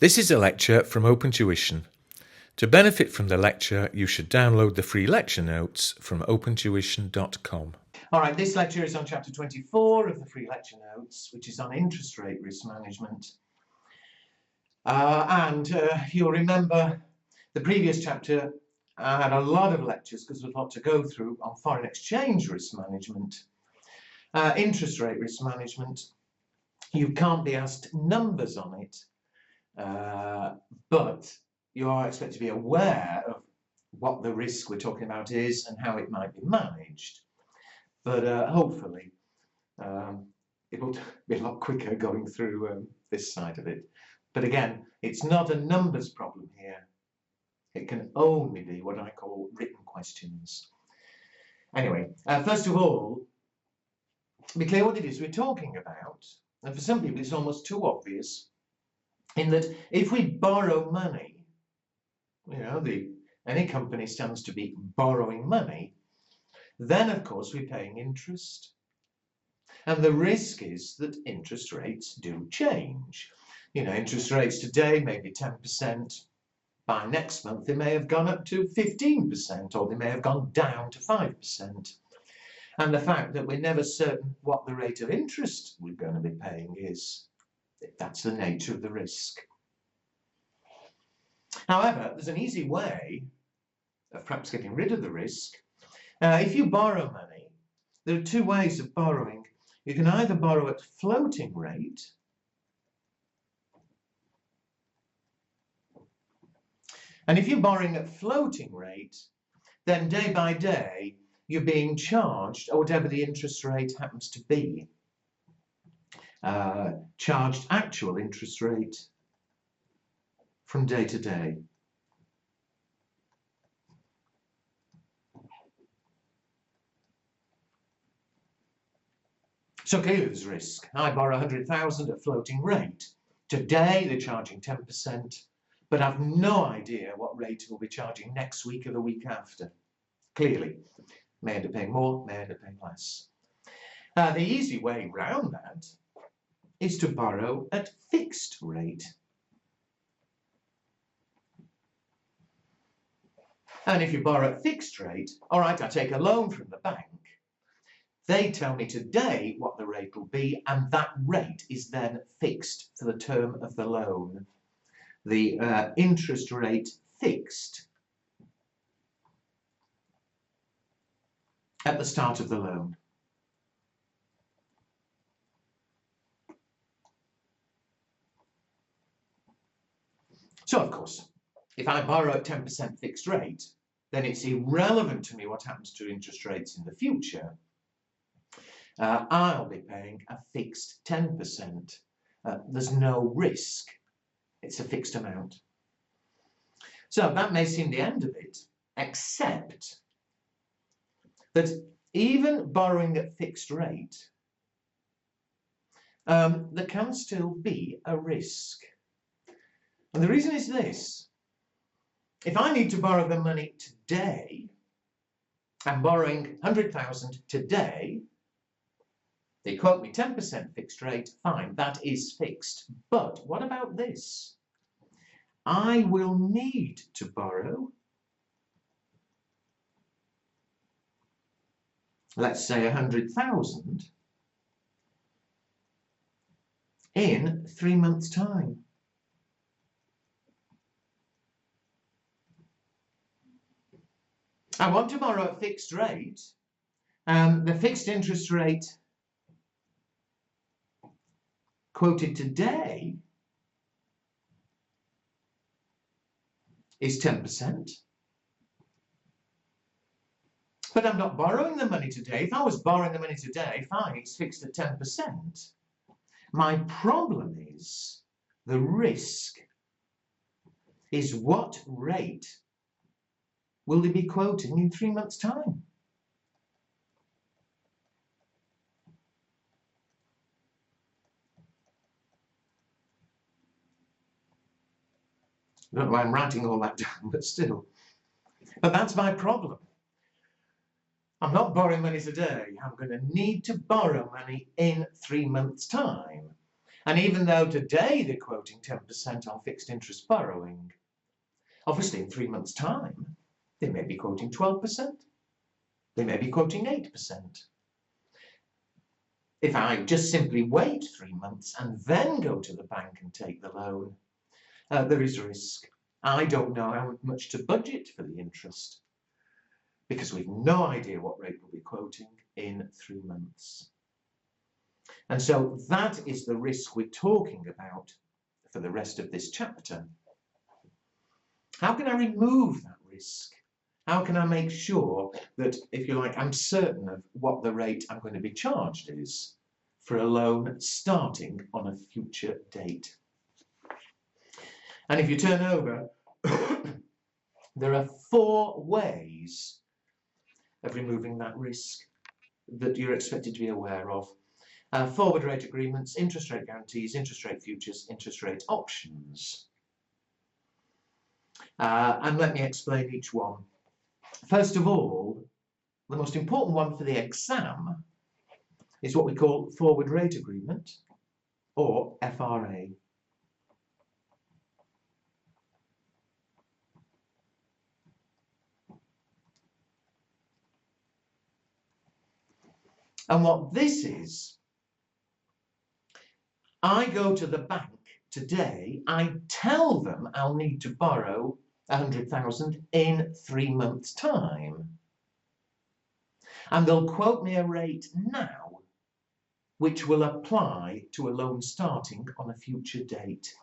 This is a lecture from OpenTuition. To benefit from the lecture, you should download the free lecture notes from opentuition.com. All right, this lecture is on chapter 24 of the free lecture notes, which is on interest rate risk management. You'll remember the previous chapter had a lot of lectures because there's a lot to go through on foreign exchange risk management, interest rate risk management. You can't be asked numbers on it, but you are expected to be aware of what the risk we're talking about is and how it might be managed. But hopefully it will be a lot quicker going through this side of it. But again, it's not a numbers problem here. It can only be what I call written questions. Anyway, first of all, be clear what it is we're talking about. And for some people, it's almost too obvious, in that if we borrow money, any company stands to be borrowing money, then of course we're paying interest. And the risk is that interest rates do change. Interest rates today may be 10%. By next month, they may have gone up to 15%, or they may have gone down to 5%. And the fact that we're never certain what the rate of interest we're going to be paying is, that's the nature of the risk. However, there's an easy way of perhaps getting rid of the risk. If you borrow money, there are two ways of borrowing. You can either borrow at floating rate, and if you're borrowing at floating rate, then day by day you're being charged, or whatever the interest rate happens to be, charged actual interest rate from day to day. So clearly there's risk. I borrow 100,000 at floating rate. Today they're charging 10%, but I've no idea what rate we'll be charging next week or the week after. Clearly, may end up paying more, may end up paying less. The easy way round that is to borrow at fixed rate. And if you borrow at fixed rate, all right, I take a loan from the bank. They tell me today what the rate will be, and that rate is then fixed for the term of the loan. The interest rate fixed at the start of the loan. So, of course, if I borrow at 10% fixed rate, then it's irrelevant to me what happens to interest rates in the future. I'll be paying a fixed 10%. There's no risk. It's a fixed amount. So that may seem the end of it, except that even borrowing at fixed rate, there can still be a risk. And the reason is this. If I need to borrow the money today, I'm borrowing 100,000 today, they quote me 10% fixed rate, fine, that is fixed. But what about this? I will need to borrow, let's say 100,000 in 3 months' time. I want to borrow at fixed rate. The fixed interest rate quoted today is 10%. But I'm not borrowing the money today. If I was borrowing the money today, fine, it's fixed at 10%. My problem is the risk is what rate will they be quoting in 3 months' time? I don't know why I'm writing all that down, but still. But that's my problem. I'm not borrowing money today. I'm going to need to borrow money in 3 months' time. And even though today they're quoting 10% on fixed interest borrowing, obviously in 3 months' time, they may be quoting 12%. They may be quoting 8%. If I just simply wait 3 months and then go to the bank and take the loan, there is risk. I don't know how much to budget for the interest because we've no idea what rate we'll be quoting in 3 months. And so that is the risk we're talking about for the rest of this chapter. How can I remove that risk? How can I make sure that, if you like, I'm certain of what the rate I'm going to be charged is for a loan starting on a future date? And if you turn over, there are 4 ways of removing that risk that you're expected to be aware of. Forward rate agreements, interest rate guarantees, interest rate futures, interest rate options. And let me explain each one. First of all, the most important one for the exam is what we call forward rate agreement, or FRA. And what this is, I go to the bank today, I tell them I'll need to borrow 100,000 in 3 months' time. And they'll quote me a rate now, which will apply to a loan starting on a future date.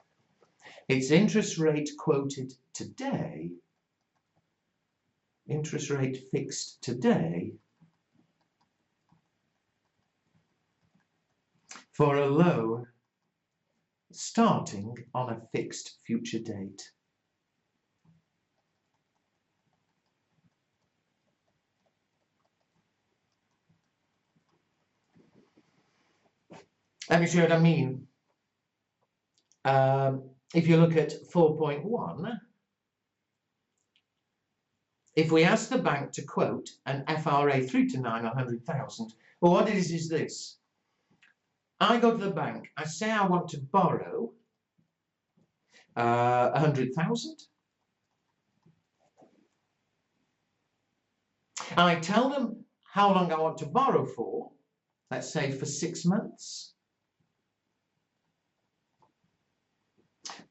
It's interest rate quoted today, interest rate fixed today, for a loan starting on a fixed future date. Let me show you what I mean. If you look at 4.1, if we ask the bank to quote an FRA 3 to 9 on 100,000, well, what it is this. I go to the bank, I say I want to borrow 100,000. I tell them how long I want to borrow for, let's say for 6 months.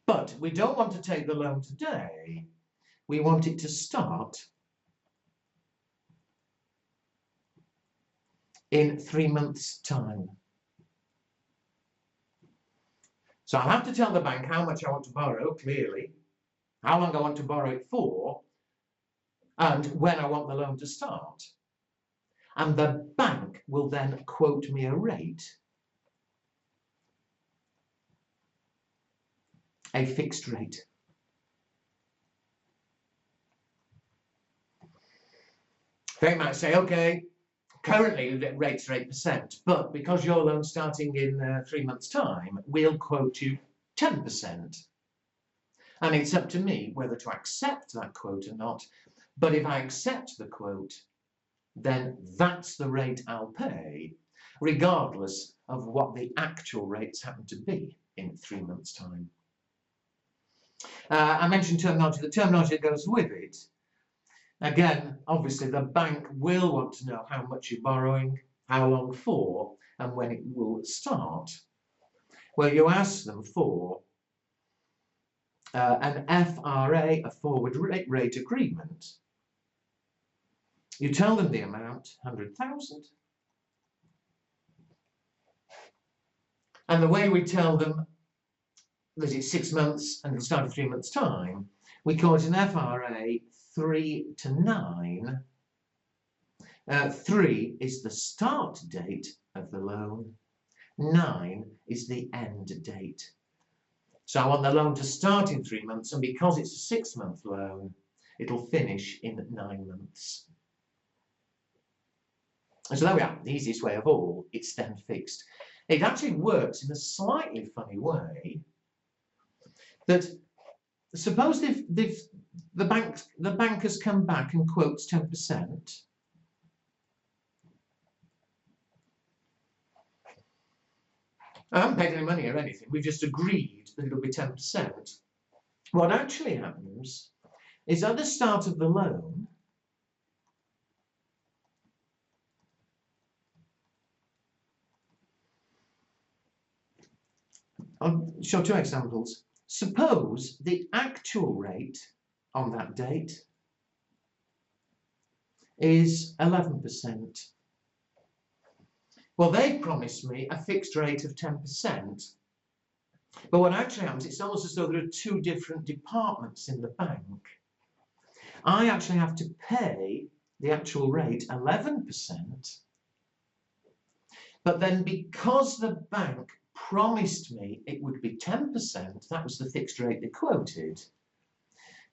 But we don't want to take the loan today. We want it to start in 3 months' time. So I'll have to tell the bank how much I want to borrow, clearly, how long I want to borrow it for, and when I want the loan to start. And the bank will then quote me a rate, a fixed rate. They might say, okay, currently the rates are 8%, but because your loan's starting in 3 months' time, we'll quote you 10%. And it's up to me whether to accept that quote or not. But if I accept the quote, then that's the rate I'll pay, regardless of what the actual rates happen to be in 3 months' time. I mentioned terminology. The terminology that goes with it. Again, obviously, the bank will want to know how much you're borrowing, how long for, and when it will start. Well, you ask them for an FRA, a forward rate agreement. You tell them the amount, 100,000. And the way we tell them that it's 6 months and it'll start in 3 months' time, we call it an FRA 3 to 9. 3 is the start date of the loan. 9 is the end date. So I want the loan to start in 3 months, and because it's a 6-month loan, it'll finish in 9 months. And so there we are, the easiest way of all, it's then fixed. It actually works in a slightly funny way, that suppose the bank has come back and quotes 10%. I haven't paid any money or anything, we've just agreed that it'll be 10%. What actually happens is at the start of the loan, I'll show two examples. Suppose the actual rate on that date is 11%. Well, they promised me a fixed rate of 10%. But what actually happens, it's almost as though there are two different departments in the bank. I actually have to pay the actual rate 11%. But then because the bank promised me it would be 10%, that was the fixed rate they quoted,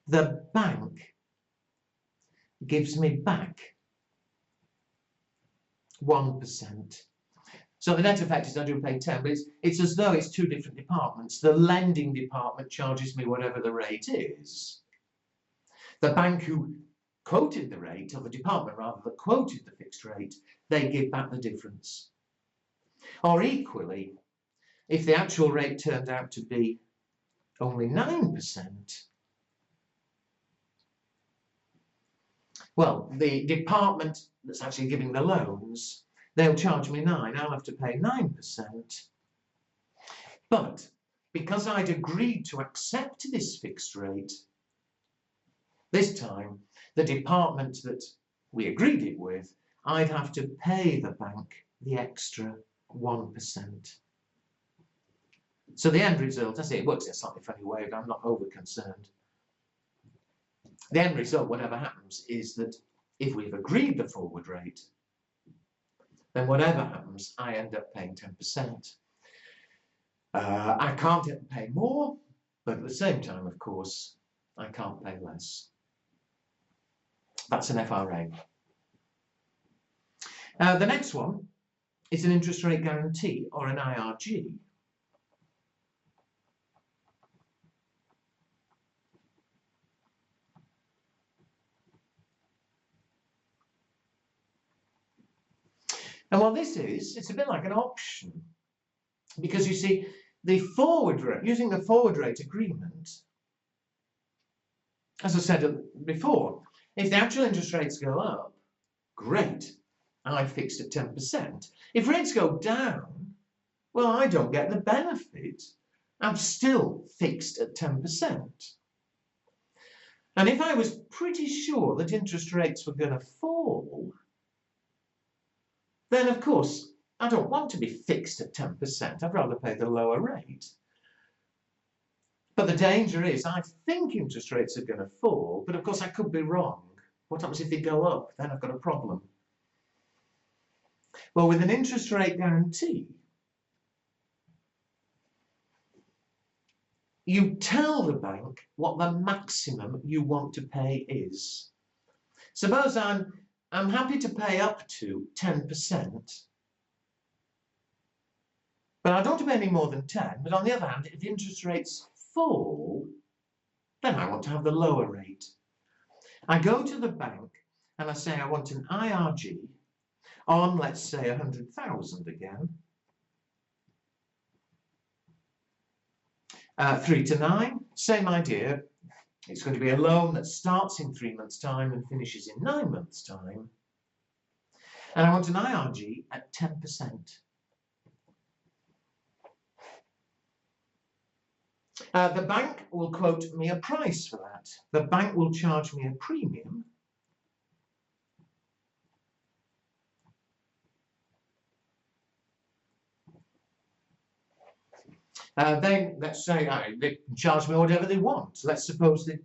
the bank gives me back 1%. So the net effect is I do pay 10, but it's as though it's two different departments. The lending department charges me whatever the rate is. The bank who quoted the rate, or the department rather, that quoted the fixed rate, they give back the difference. Or equally, if the actual rate turned out to be only 9%, well, the department that's actually giving the loans, they'll charge me 9, I'll have to pay 9%. But because I'd agreed to accept this fixed rate, this time, the department that we agreed it with, I'd have to pay the bank the extra 1%. So the end result, I say it works in a slightly funny way, but I'm not over concerned. The end result, whatever happens, is that if we've agreed the forward rate, then whatever happens, I end up paying 10%. I can't pay more, but at the same time, of course, I can't pay less. That's an FRA. The next one is an interest rate guarantee, or an IRG. And what this is, it's a bit like an option, because you see, the forward rate, using the forward rate agreement, as I said before, if the actual interest rates go up, great, I fixed at 10%. If rates go down, well, I don't get the benefit. I'm still fixed at 10%. And if I was pretty sure that interest rates were going to fall, then of course I don't want to be fixed at 10%. I'd rather pay the lower rate. But the danger is I think interest rates are going to fall, but of course I could be wrong. What happens if they go up? Then I've got a problem. Well, with an interest rate guarantee, you tell the bank what the maximum you want to pay is. Suppose I'm happy to pay up to 10%, but I don't want to pay any more than 10. But on the other hand, if the interest rates fall, then I want to have the lower rate. I go to the bank and I say I want an IRG on, let's say, 100,000 again. 3 to 9, same idea. It's going to be a loan that starts in 3 months' time and finishes in 9 months' time. And I want an IRG at 10%. The bank will quote me a price for that. The bank will charge me a premium. Then, let's say, they can charge me whatever they want. Let's suppose they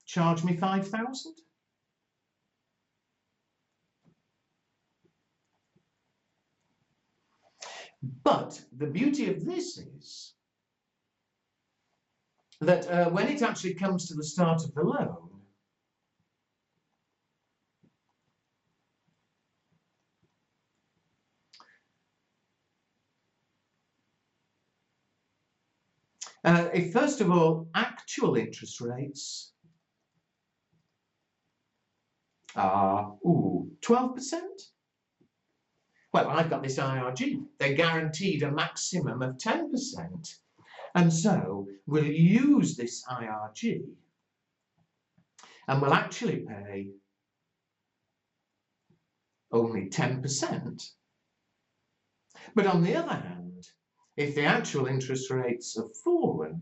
charge me 5,000. But the beauty of this is that when it actually comes to the start of the loan, if first of all actual interest rates are 12%, Well, I've got this IRG. They're guaranteed a maximum of 10%. And so we'll use this IRG and we'll actually pay only 10%. But on the other hand, if the actual interest rates have fallen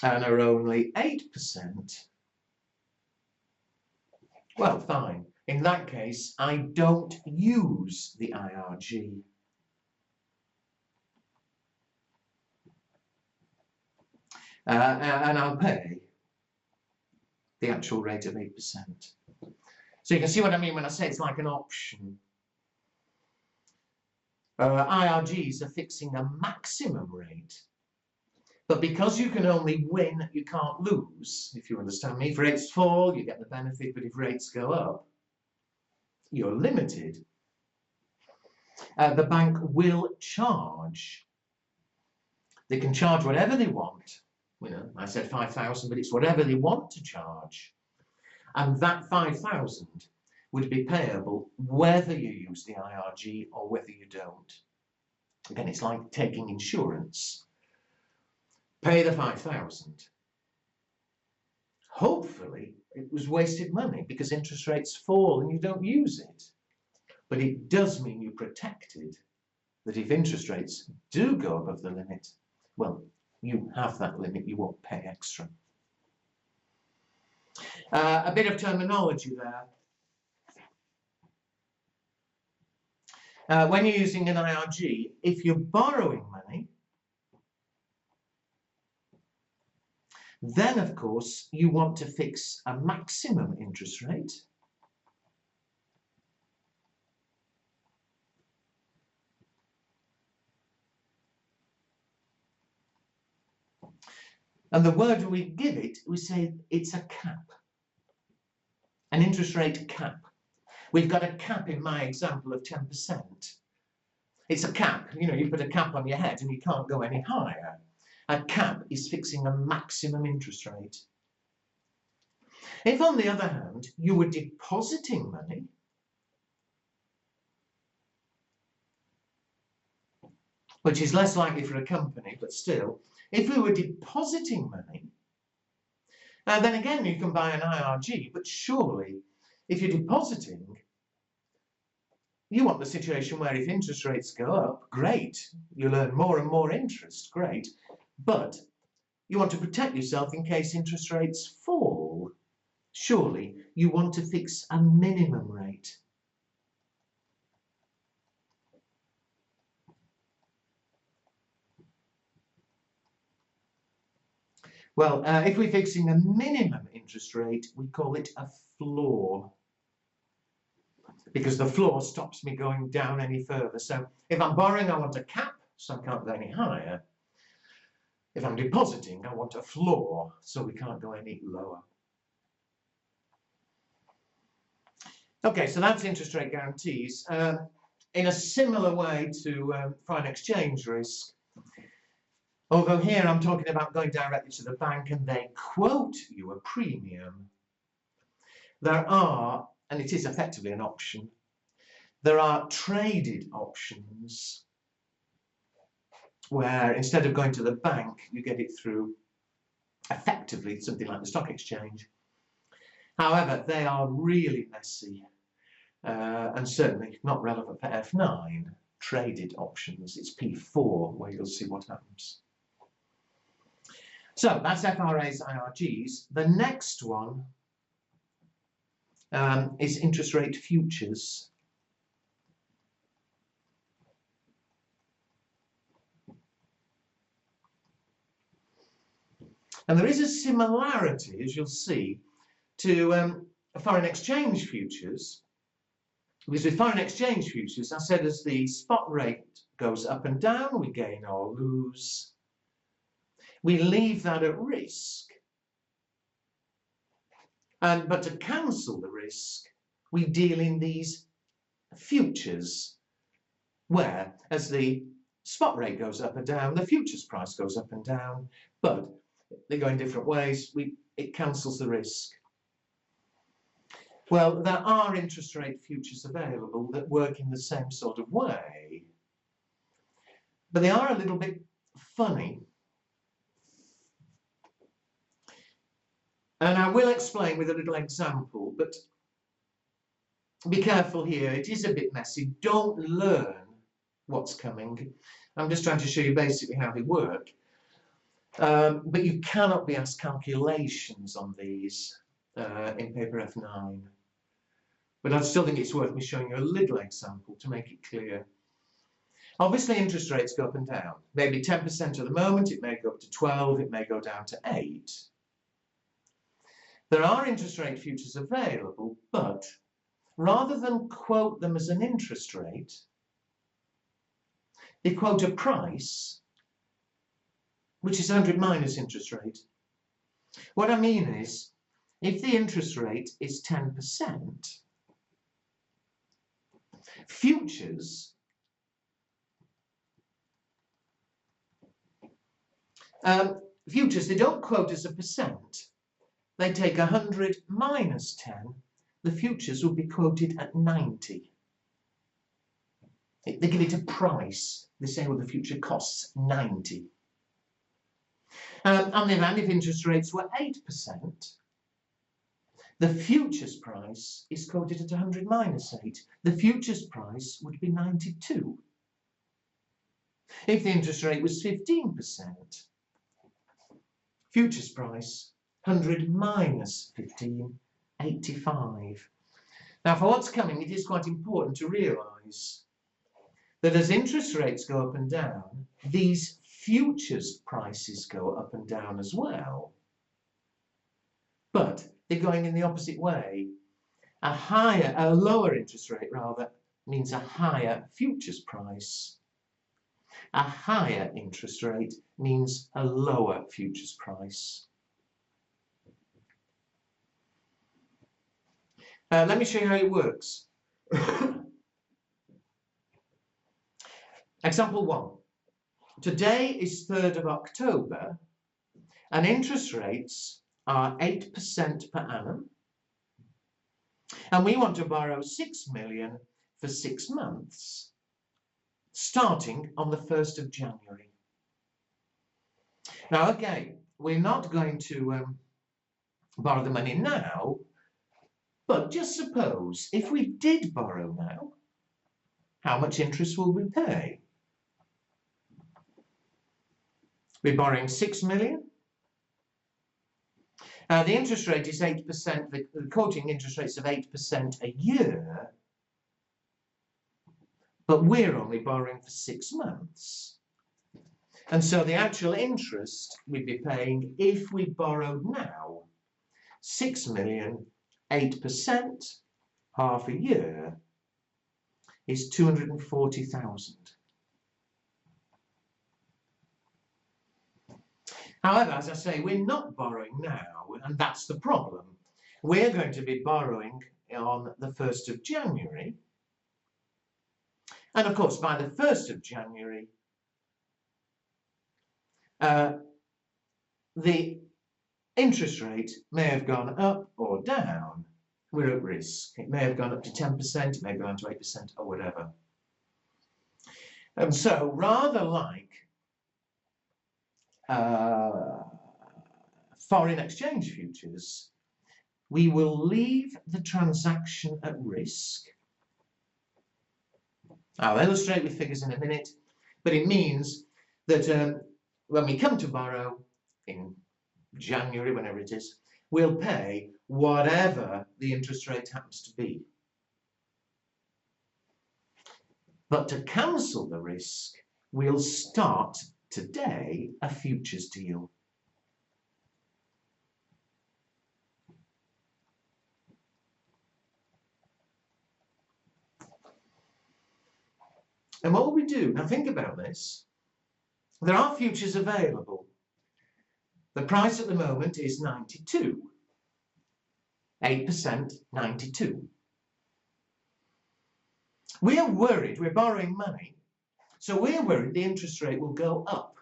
and are only 8%, well, fine. In that case, I don't use the IRG. And I'll pay the actual rate of 8%. So you can see what I mean when I say it's like an option. IRGs are fixing a maximum rate. But because you can only win, you can't lose, if you understand me. If rates fall, you get the benefit, but if rates go up, you're limited. The bank will charge. They can charge whatever they want. You know, I said 5,000, but it's whatever they want to charge. And that 5,000 would be payable whether you use the IRG or whether you don't. Again, it's like taking insurance. Pay the 5,000. Hopefully, it was wasted money because interest rates fall and you don't use it. But it does mean you're protected, that if interest rates do go above the limit, well, you have that limit, you won't pay extra. A bit of terminology there. When you're using an IRG, if you're borrowing money, then of course you want to fix a maximum interest rate. And the word we give it, we say it's a cap, an interest rate cap. We've got a cap in my example of 10%. It's a cap, you know, you put a cap on your head and you can't go any higher. A cap is fixing a maximum interest rate. If, on the other hand, you were depositing money, which is less likely for a company, but still, if we were depositing money, then again you can buy an IRG, but surely if you're depositing, you want the situation where if interest rates go up, great, you'll earn more and more interest, great, but you want to protect yourself in case interest rates fall. Surely you want to fix a minimum rate. Well, if we're fixing a minimum interest rate, we call it a floor, because the floor stops me going down any further. So if I'm borrowing, I want a cap, so I can't go any higher. If I'm depositing, I want a floor, so we can't go any lower. Okay, so that's interest rate guarantees. In a similar way to foreign exchange risk, although here I'm talking about going directly to the bank and they quote you a premium, there are, and it is effectively an option, there are traded options where instead of going to the bank, you get it through effectively something like the stock exchange. However, they are really messy and certainly not relevant for F9. Traded options, it's P4 where you'll see what happens. So that's FRA's IRGs. The next one is interest rate futures. And there is a similarity, as you'll see, to foreign exchange futures. Because with foreign exchange futures, I said as the spot rate goes up and down, we gain or lose. We leave that at risk. But to cancel the risk, we deal in these futures, where as the spot rate goes up and down, the futures price goes up and down, but they go in different ways. It cancels the risk. Well, there are interest rate futures available that work in the same sort of way, but they are a little bit funny. And I will explain with a little example, but be careful here, it is a bit messy. Don't learn what's coming. I'm just trying to show you basically how they work. But you cannot be asked calculations on these in paper F9. But I still think it's worth me showing you a little example to make it clear. Obviously, interest rates go up and down. Maybe 10% at the moment, it may go up to 12, it may go down to 8. There are interest rate futures available, but rather than quote them as an interest rate, they quote a price, which is 100 minus interest rate. What I mean is, if the interest rate is 10%, futures they don't quote as a percent. They take 100 minus 10. The futures will be quoted at 90. They give it a price. They say, well, the future costs 90. On the other hand, if interest rates were 8%, the futures price is quoted at 100 minus 8. The futures price would be 92. If the interest rate was 15%, futures price 100 minus 15, 85. Now, for what's coming, it is quite important to realise that as interest rates go up and down, these futures prices go up and down as well. But they're going in the opposite way. A lower interest rate rather, means a higher futures price. A higher interest rate means a lower futures price. Let me show you how it works. Example 1. Today is 3rd of October and interest rates are 8% per annum, and we want to borrow 6 million for 6 months, starting on the 1st of January. Now, again, we're not going to borrow the money now, but just suppose if we did borrow now, how much interest will we pay? We're borrowing 6 million. The interest rate is 8%, the quoting interest rates of 8% a year, but we're only borrowing for 6 months. And so the actual interest we'd be paying if we borrowed now, 6 million, 8%, half a year, is 240,000. However, as I say, we're not borrowing now, and that's the problem. We're going to be borrowing on the 1st of January. And of course, by the 1st of January, the interest rate may have gone up or down. We're at risk. It may have gone up to 10%, it may have gone to 8% or whatever. And so, rather like foreign exchange futures, we will leave the transaction at risk. I'll illustrate with figures in a minute, but it means that when we come to borrow in January, whenever it is, we'll pay whatever the interest rate happens to be. But to cancel the risk, we'll start today a futures deal. And what will we do? Now think about this. There are futures available. The price at the moment is 92. 8%, 92. We are worried, we're borrowing money, so we're worried the interest rate will go up.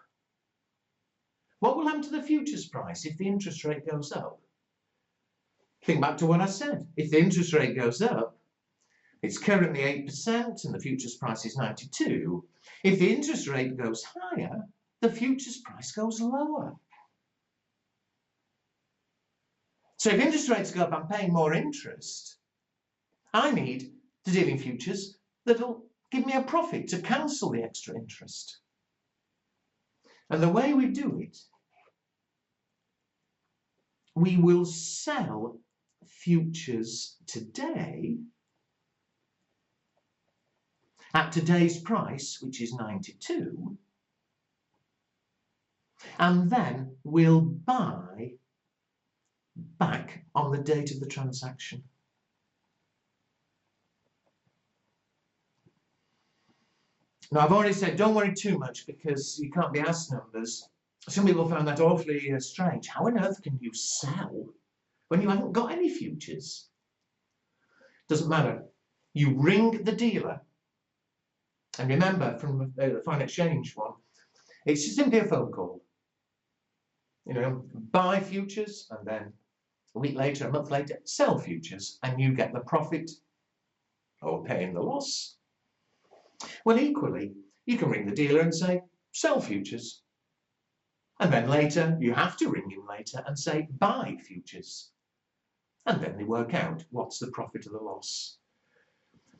What will happen to the futures price if the interest rate goes up? think back to what I said. If the interest rate goes up, it's currently 8% and the futures price is 92. If the interest rate goes higher, the futures price goes lower. So if interest rates go up, I'm paying more interest. I need to deal in futures that'll give me a profit to cancel the extra interest. And the way we do it, we will sell futures today at today's price, which is 92, and then we'll buy back on the date of the transaction. Now, I've already said don't worry too much because you can't be asked numbers. Some people found that awfully strange. How on earth can you sell when you haven't got any futures? Doesn't matter. You ring the dealer, and remember from the foreign exchange one, it's just simply a phone call. Buy futures, and then a week later, a month later, sell futures, and you get the profit or paying the loss. Well, equally, you can ring the dealer and say, sell futures. And then later, you have to ring him later and say, buy futures. And then they work out what's the profit or the loss.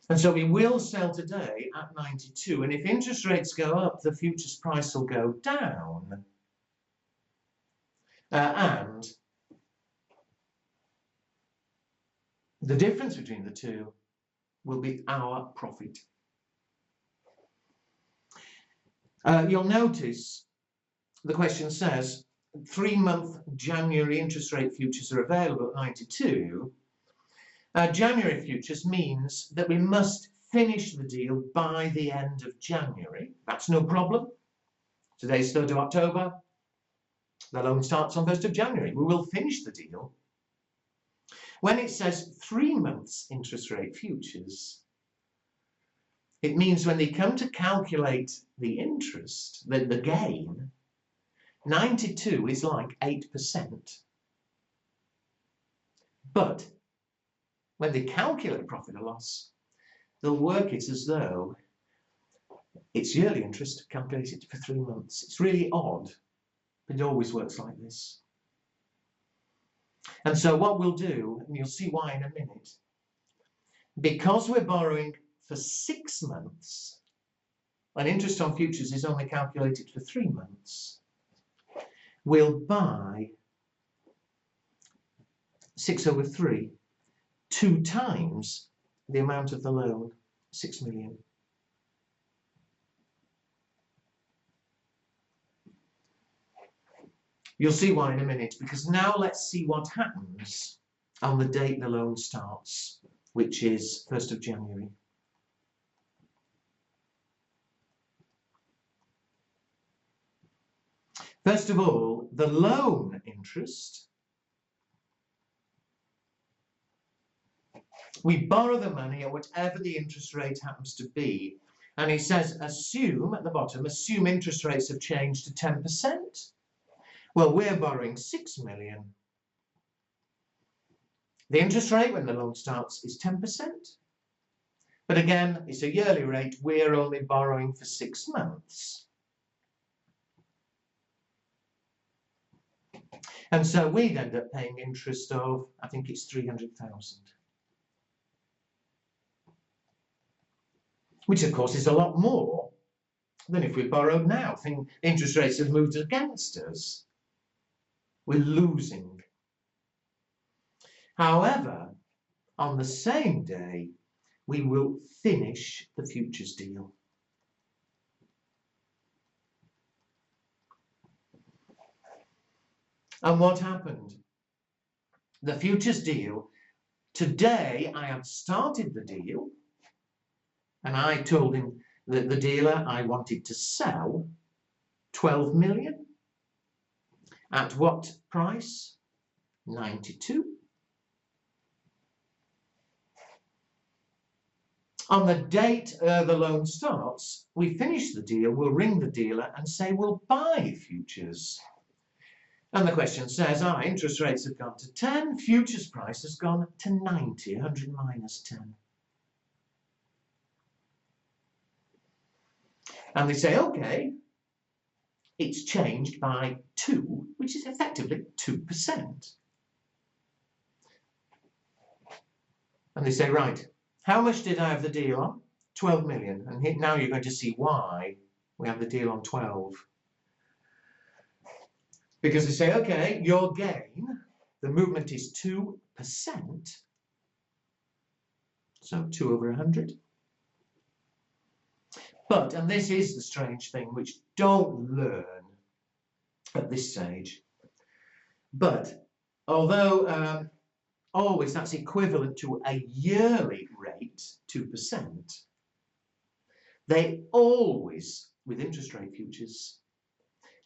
And so we will sell today at 92. And if interest rates go up, the futures price will go down. And the difference between the two will be our profit. You'll notice the question says 3-month January interest rate futures are available at 92. January futures means that we must finish the deal by the end of January. That's no problem. Today's 3rd of October. The loan starts on 1st of January. We will finish the deal. When it says 3 months interest rate futures, it means when they come to calculate the interest, the gain, 92 is like 8%. But when they calculate profit or loss, they'll work it as though it's yearly interest calculated for 3 months. It's really odd, but it always works like this. And so what we'll do, and you'll see why in a minute, because we're borrowing for 6 months, and interest on futures is only calculated for 3 months, we'll buy 6 over 3, 2 times the amount of the loan, 6 million. You'll see why in a minute, because now let's see what happens on the date the loan starts, which is 1st of January. First of all, the loan interest. We borrow the money at whatever the interest rate happens to be. And he says, assume, at the bottom, assume interest rates have changed to 10%. Well, we're borrowing 6 million. The interest rate when the loan starts is 10%. But again, it's a yearly rate. We're only borrowing for 6 months. And so we'd end up paying interest of, I think it's 300,000. Which, of course, is a lot more than if we borrowed now. Interest rates have moved against us. We're losing. However, on the same day, we will finish the futures deal. And what happened? The futures deal, today I have started the deal, and I told him, the dealer, I wanted to sell 12 million. At what price? 92. On the date the loan starts, we finish the deal, we'll ring the dealer and say we'll buy futures. And the question says, interest rates have gone to 10, futures price has gone to 90, 100 minus 10. And they say, okay, it's changed by 2, which is effectively 2%. And they say, right, how much did I have the deal on? 12 million. And here, now you're going to see why we have the deal on 12. Because they say, okay, your gain, the movement is 2%. So 2 over 100. But, and this is the strange thing, which don't learn at this stage, but although always that's equivalent to a yearly rate, 2%, they always, with interest rate futures,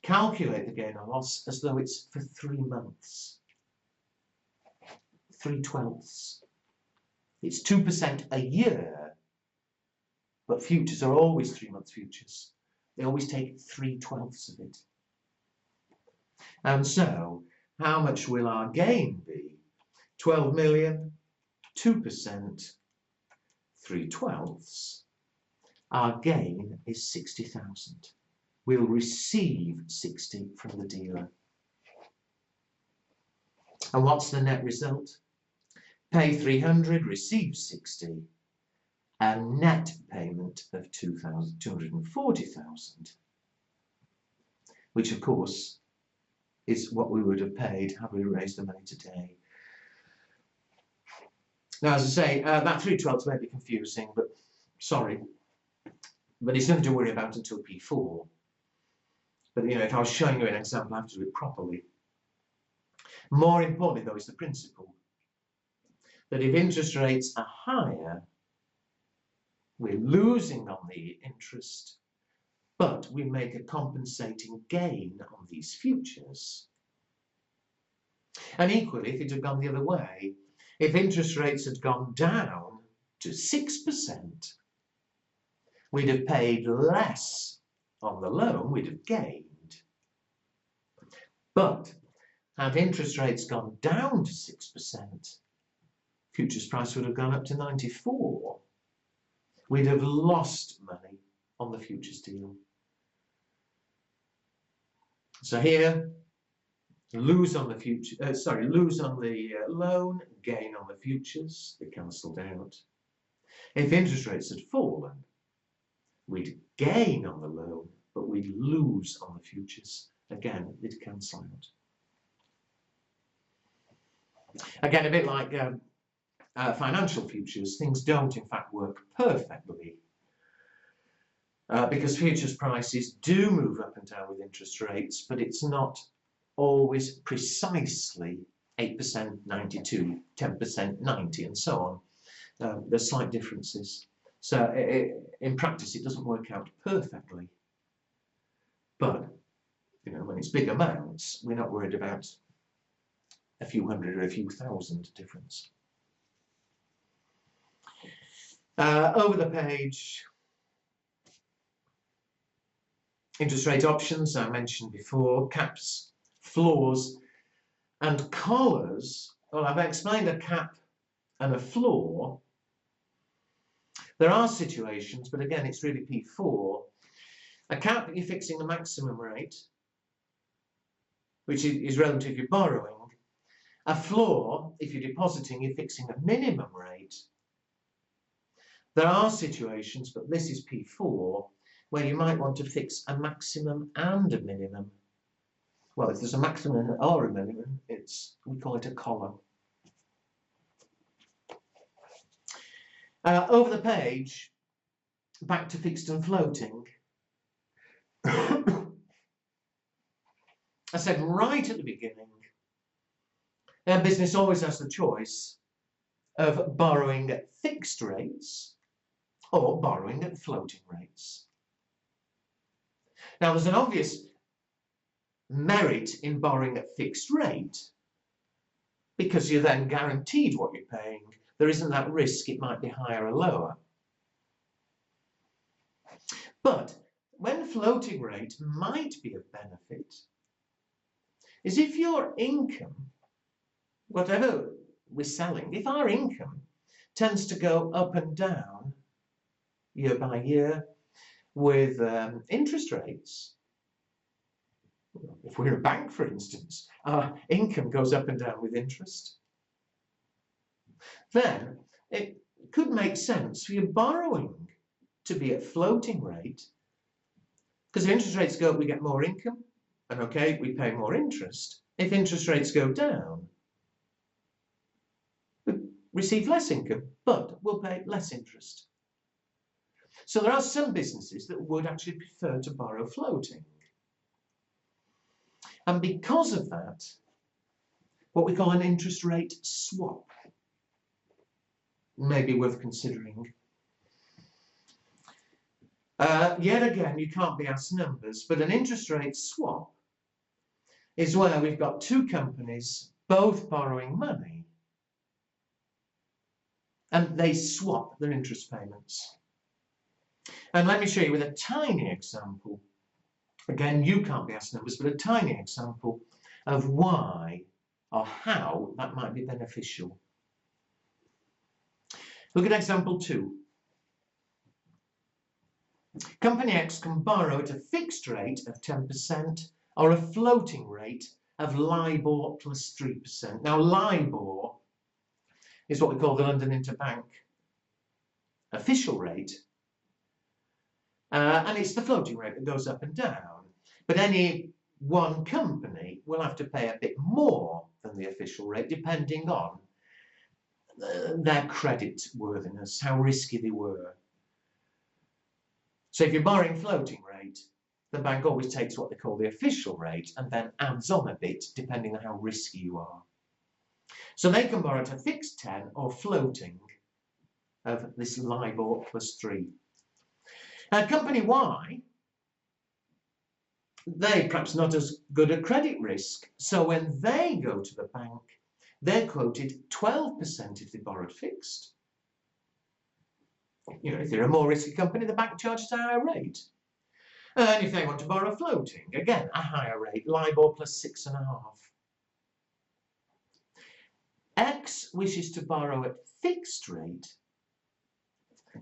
calculate the gain or loss as though it's for 3 months, 3/12. It's 2% a year, but futures are always 3 month futures. They always take 3/12 of it. And so, how much will our gain be? 12 million, 2%, 3/12. Our gain is 60,000. We'll receive 60 from the dealer. And what's the net result? Pay 300, receive 60, a net payment of 240,000, which of course is what we would have paid had we raised the money today. Now, as I say, that 3/12 may be confusing, but sorry, but it's nothing to worry about until P4. But you know, if I was showing you an example, I have to do it properly. More importantly, though, is the principle that if interest rates are higher, we're losing on the interest, but we make a compensating gain on these futures. And equally, if it had gone the other way, if interest rates had gone down to 6%, we'd have paid less on the loan, we'd have gained. But had interest rates gone down to 6%, futures price would have gone up to 94. We'd have lost money on the futures deal. So here, lose on the loan, gain on the futures, they cancelled out. If interest rates had fallen, we'd gain on the loan, but we'd lose on the futures. Again, they'd cancel out. Again, a bit like financial futures, things don't in fact work perfectly because futures prices do move up and down with interest rates, but it's not always precisely 8%, 92, 10%, 90, and so on. There's slight differences. So in practice, it doesn't work out perfectly. But you know, when it's big amounts, we're not worried about a few hundred or a few thousand difference. Over the page, interest rate options I mentioned before, caps, floors, and collars. Well, I've explained a cap and a floor. There are situations, but again, it's really P4. A cap, you're fixing the maximum rate, which is relative to your borrowing. A floor, if you're depositing, you're fixing a minimum rate. There are situations, but this is P4, where you might want to fix a maximum and a minimum. Well, if there's a maximum or a minimum, we call it a collar. Over the page, back to fixed and floating. I said right at the beginning, our business always has the choice of borrowing at fixed rates or borrowing at floating rates. Now, there's an obvious merit in borrowing at fixed rate because you're then guaranteed what you're paying. There isn't that risk it might be higher or lower. But when floating rate might be of benefit, is if your income, whatever we're selling, if our income tends to go up and down year by year with interest rates, if we're a bank, for instance, our income goes up and down with interest, then it could make sense for your borrowing to be at floating rate, because if interest rates go up, we get more income, and okay, we pay more interest. If interest rates go down, we receive less income, but we'll pay less interest. So there are some businesses that would actually prefer to borrow floating. And because of that, what we call an interest rate swap may be worth considering. Yet again, you can't be asked numbers, but an interest rate swap is where we've got two companies both borrowing money and they swap their interest payments. And let me show you with a tiny example. Again, you can't be asked numbers, but a tiny example of why or how that might be beneficial. Look at example 2. Company X can borrow at a fixed rate of 10% or a floating rate of LIBOR plus 3%. Now, LIBOR is what we call the London Interbank official rate, and it's the floating rate that goes up and down. But any one company will have to pay a bit more than the official rate, depending on their credit worthiness, how risky they were. So if you're borrowing floating rate, the bank always takes what they call the official rate and then adds on a bit depending on how risky you are. So they can borrow at a fixed 10 or floating of this LIBOR plus 3. Company Y, they're perhaps not as good at credit risk, so when they go to the bank, they're quoted 12% if they borrowed fixed. You know, if they're a more risky company, the bank charges a higher rate. And if they want to borrow floating, again, a higher rate, LIBOR plus 6.5. X wishes to borrow at fixed rate.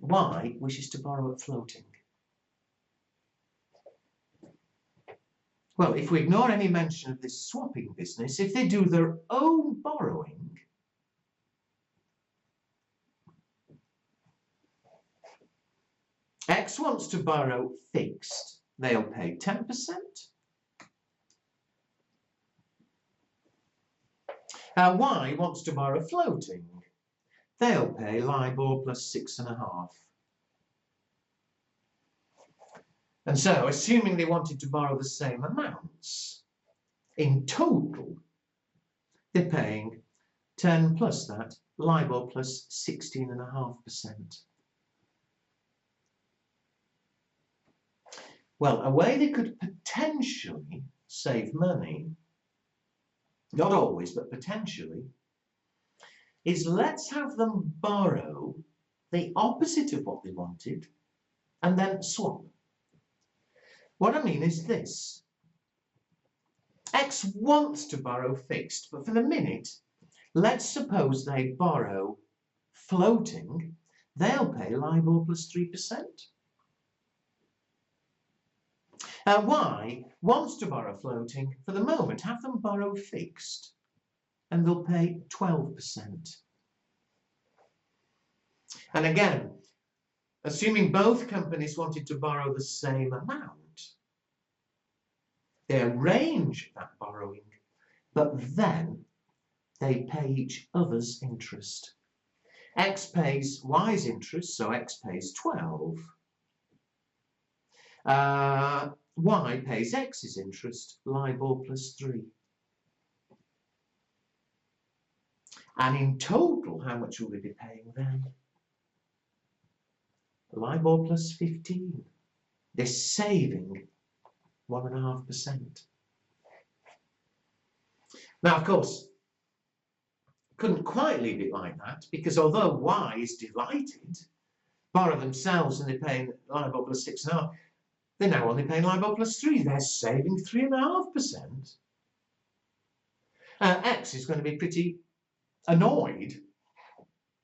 Y wishes to borrow at floating. Well, if we ignore any mention of this swapping business, if they do their own borrowing, X wants to borrow fixed, they'll pay 10%. Y wants to borrow floating, they'll pay LIBOR plus 6.5. And so, assuming they wanted to borrow the same amounts, in total, they're paying 10 plus that, LIBOR plus 16.5%. Well, a way they could potentially save money, not always, but potentially, is let's have them borrow the opposite of what they wanted and then swap. What I mean is this. X wants to borrow fixed, but for the minute, let's suppose they borrow floating, they'll pay LIBOR plus 3%. Y wants to borrow floating, for the moment, have them borrow fixed, and they'll pay 12%. And again, assuming both companies wanted to borrow the same amount, they arrange that borrowing, but then they pay each other's interest. X pays Y's interest, so X pays 12. Y pays X's interest, LIBOR plus 3. And in total, how much will they be paying then? LIBOR plus 15. They're saving 1.5%. Now, of course, couldn't quite leave it like that, because although Y is delighted, borrow themselves and they're paying LIBOR plus 6.5, they're now only paying LIBOR plus 3. They're saving 3.5%. X is going to be pretty annoyed.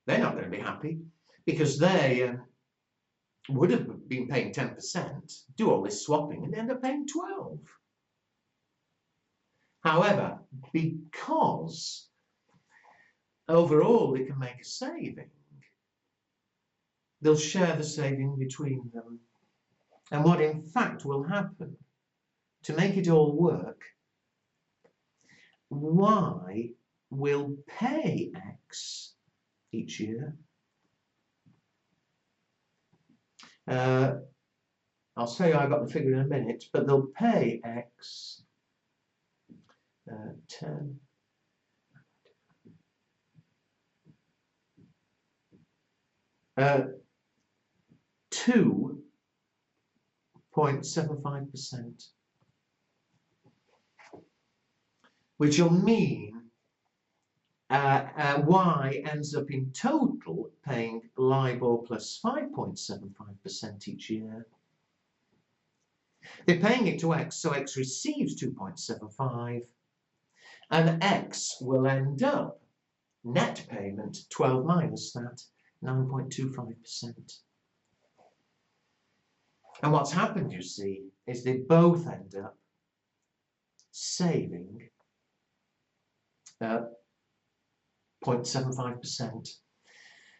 They're not going to be happy because they would have been paying 10%, do all this swapping, and end up paying 12%. However, because overall they can make a saving, they'll share the saving between them. And what in fact will happen, to make it all work, Y will pay X each year. I'll show you I've got the figure in a minute, but they'll pay X 10 2.75%, which will mean Y ends up in total paying LIBOR plus 5.75% each year. They're paying it to X, so X receives 2.75, and X will end up net payment 12 minus that, 9.25%. And what's happened, you see, is they both end up saving 0.75%.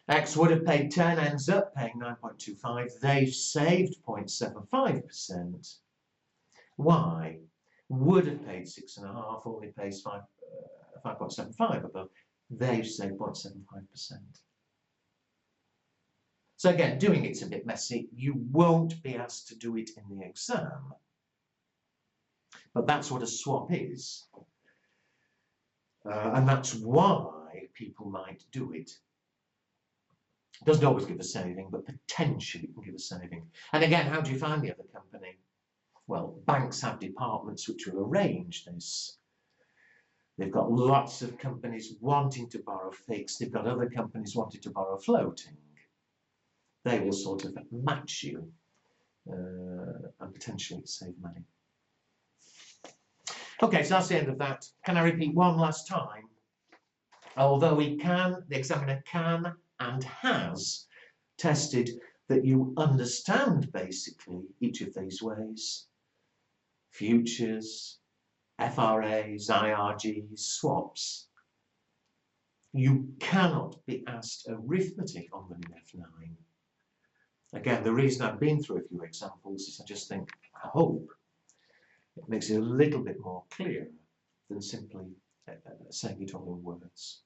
X would have paid 10, ends up paying 9.25. They've saved 0.75%. Y would have paid 6.5, only pays 5.75 above. They've saved 0.75%. So again, doing it's a bit messy. You won't be asked to do it in the exam, but that's what a swap is. And that's why people might do it. It doesn't always give a saving, but potentially it can give a saving. And again, how do you find the other company? Well, banks have departments which will arrange this. They've got lots of companies wanting to borrow fixed. They've got other companies wanting to borrow floating. They will sort of match you and potentially save money. Okay, so that's the end of that. Can I repeat one last time? Although the examiner can and has tested that you understand basically each of these ways: futures, FRAs, IRGs, swaps. You cannot be asked arithmetic on them in F9. Again, the reason I've been through a few examples is I just think, I hope, it makes it a little bit more clear than simply saying it all in words.